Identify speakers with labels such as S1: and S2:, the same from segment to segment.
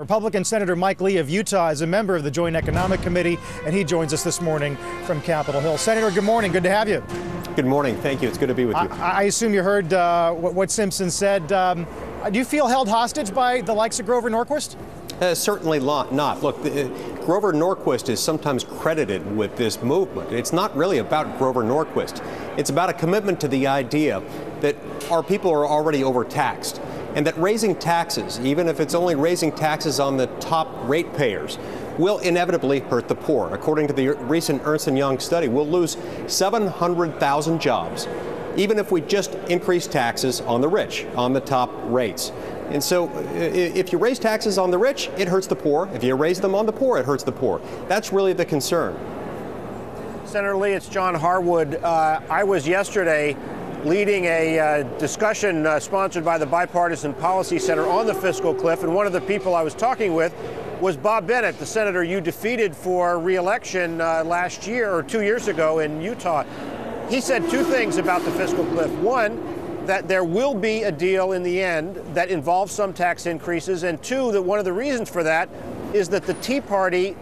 S1: Republican Senator Mike Lee of Utah is a member of the Joint Economic Committee, and he joins us this morning from Capitol Hill. Senator, good morning. Good to have you.
S2: Good morning. Thank you. It's good to be with you.
S1: I assume you heard what Simpson said. Do you feel held hostage by the likes of Grover Norquist?
S2: Certainly not. Look, Grover Norquist is sometimes credited with this movement. It's not really about Grover Norquist. It's about a commitment to the idea that our people are already overtaxed, and that raising taxes, even if it's only raising taxes on the top ratepayers, will inevitably hurt the poor. According to the recent Ernst & Young study, we'll lose 700,000 jobs, even if we just increase taxes on the rich, on the top rates. And so if you raise taxes on the rich, it hurts the poor. If you raise them on the poor, it hurts the poor. That's really the concern.
S3: Senator Lee, it's John Harwood. I was yesterday leading a discussion sponsored by the Bipartisan Policy Center on the fiscal cliff, and one of the people I was talking with was Bob Bennett, the senator you defeated for re-election last year or 2 years ago in Utah. He said two things about the fiscal cliff. One, that there will be a deal in the end that involves some tax increases, and two, that one of the reasons for that is that the Tea Party,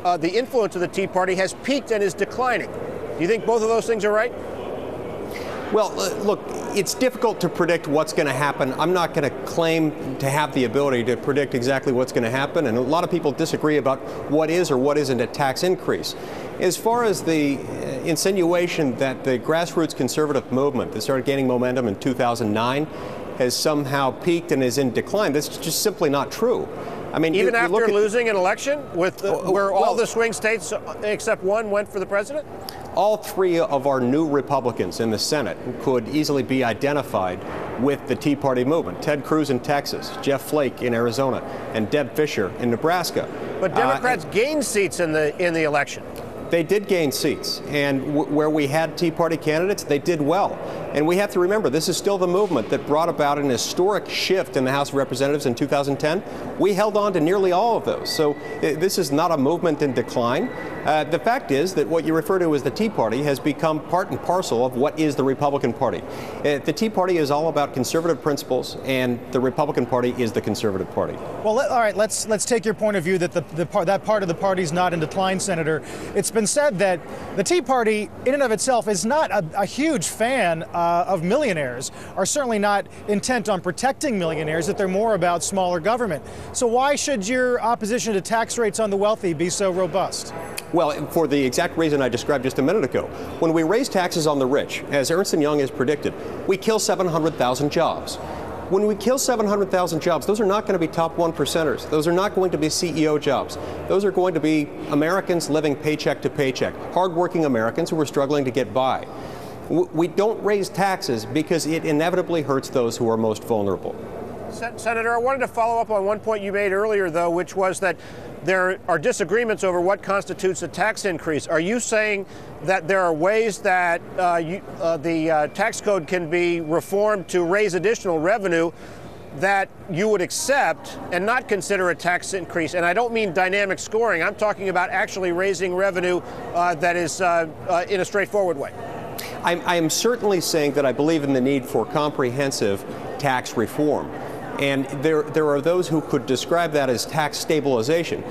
S3: the influence of the Tea Party has peaked and is declining. Do you think both of those things are right?
S2: Well, look, it's difficult to predict what's going to happen. I'm not going to claim to have the ability to predict exactly what's going to happen, and a lot of people disagree about what is or what isn't a tax increase. As far as the insinuation that the grassroots conservative movement that started gaining momentum in 2009 has somehow peaked and is in decline, that's just simply not true. I mean,
S3: even after losing an election with where all the swing states except one went for the president?
S2: All three of our new Republicans in the Senate could easily be identified with the Tea Party movement. Ted Cruz in Texas, Jeff Flake in Arizona, and Deb Fischer in Nebraska.
S3: But Democrats gained seats in the election.
S2: They did gain seats, and where we had Tea Party candidates, they did well. And we have to remember, this is still the movement that brought about an historic shift in the House of Representatives in 2010. We held on to nearly all of those. So this is not a movement in decline. The fact is that what you refer to as the Tea Party has become part and parcel of what is the Republican Party. The Tea Party is all about conservative principles, and the Republican Party is the conservative party.
S1: Well, all right, let's take your point of view that that part of the party is not in decline, Senator. It's been said that the Tea Party, in and of itself, is not a huge fan of millionaires, are certainly not intent on protecting millionaires, that they're more about smaller government. So why should your opposition to tax rates on the wealthy be so robust?
S2: Well, for the exact reason I described just a minute ago. When we raise taxes on the rich, as Ernst & Young has predicted, we kill 700,000 jobs. When we kill 700,000 jobs, those are not going to be top 1%ers. Those are not going to be CEO jobs. Those are going to be Americans living paycheck to paycheck, hardworking Americans who are struggling to get by. We don't raise taxes because it inevitably hurts those who are most vulnerable.
S3: Senator, I wanted to follow up on one point you made earlier, though, which was that there are disagreements over what constitutes a tax increase. Are you saying that there are ways that the tax code can be reformed to raise additional revenue that you would accept and not consider a tax increase? And I don't mean dynamic scoring. I'm talking about actually raising revenue that is in a straightforward way.
S2: I am certainly saying that I believe in the need for comprehensive tax reform. And there are those who could describe that as tax stabilization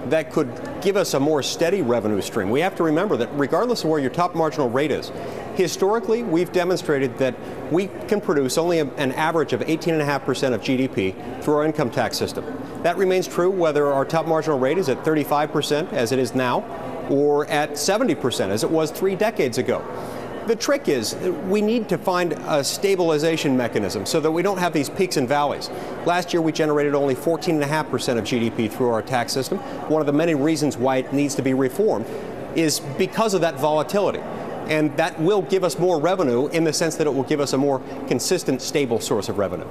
S2: that could give us a more steady revenue stream. We have to remember that regardless of where your top marginal rate is, historically we've demonstrated that we can produce only an average of 18.5% of GDP through our income tax system. That remains true whether our top marginal rate is at 35%, as it is now, or at 70%, as it was 3 decades ago. The trick is we need to find a stabilization mechanism so that we don't have these peaks and valleys. Last year we generated only 14.5% of GDP through our tax system. One of the many reasons why it needs to be reformed is because of that volatility. And that will give us more revenue in the sense that it will give us a more consistent, stable source of revenue.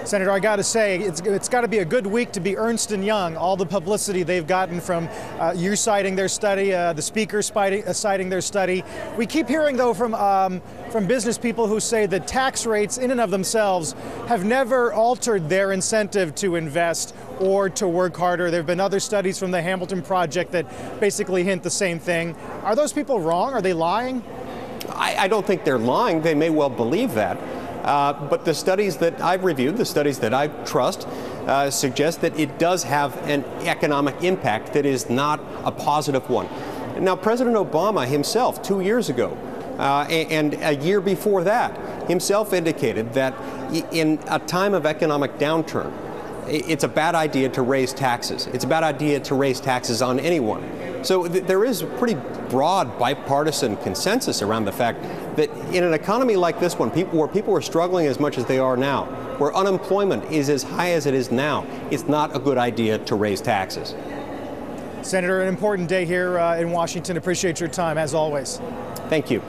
S1: Senator, I got to say, it's got to be a good week to be Ernst & Young. All the publicity they've gotten from you citing their study, the speaker citing their study. We keep hearing, though, from business people who say that tax rates in and of themselves have never altered their incentive to invest or to work harder. There have been other studies from the Hamilton Project that basically hint the same thing. Are those people wrong? Are they lying?
S2: I don't think they're lying. They may well believe that. But the studies that I've reviewed, the studies that I trust, suggests that it does have an economic impact that is not a positive one. Now, President Obama himself, 2 years ago, and a year before that, himself indicated that in a time of economic downturn, it's a bad idea to raise taxes. It's a bad idea to raise taxes on anyone. So there is a pretty broad bipartisan consensus around the fact that in an economy like this one, where people are struggling as much as they are now, where unemployment is as high as it is now, it's not a good idea to raise taxes.
S1: Senator, an important day here in Washington. Appreciate your time, as always.
S2: Thank you.